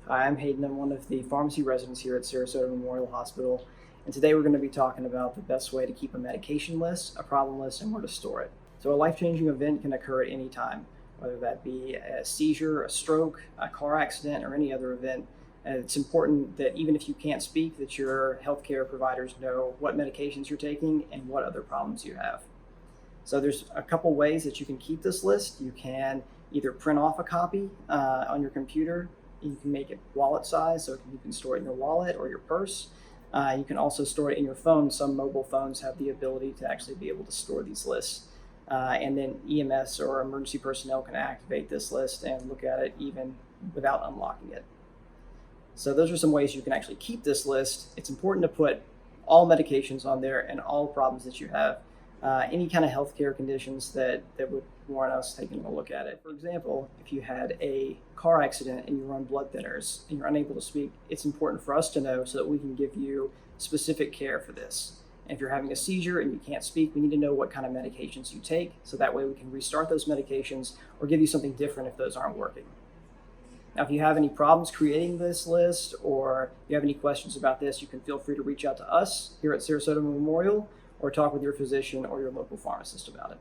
Hi, I'm Hayden. I'm one of the pharmacy residents here at Sarasota Memorial Hospital. And today we're going to be talking about the best way to keep a medication list, a problem list, and where to store it. So a life-changing event can occur at any time, whether that be a seizure, a stroke, a car accident, or any other event. And it's important that even if you can't speak, that your healthcare providers know what medications you're taking and what other problems you have. So there's a couple ways that you can keep this list. You can either print off a copy on your computer. You can make it wallet size, so you can store it in your wallet or your purse. You can also store it in your phone. Some mobile phones have the ability to actually be able to store these lists. And then EMS or emergency personnel can activate this list and look at it even without unlocking it. So those are some ways you can actually keep this list. It's important to put all medications on there and all problems that you have. Any kind of healthcare conditions that would warrant us taking a look at it. For example, if you had a car accident and you're on blood thinners and you're unable to speak, it's important for us to know so that we can give you specific care for this. And if you're having a seizure and you can't speak, we need to know what kind of medications you take, so that way we can restart those medications or give you something different if those aren't working. Now, if you have any problems creating this list or you have any questions about this, you can feel free to reach out to us here at Sarasota Memorial or talk with your physician or your local pharmacist about it.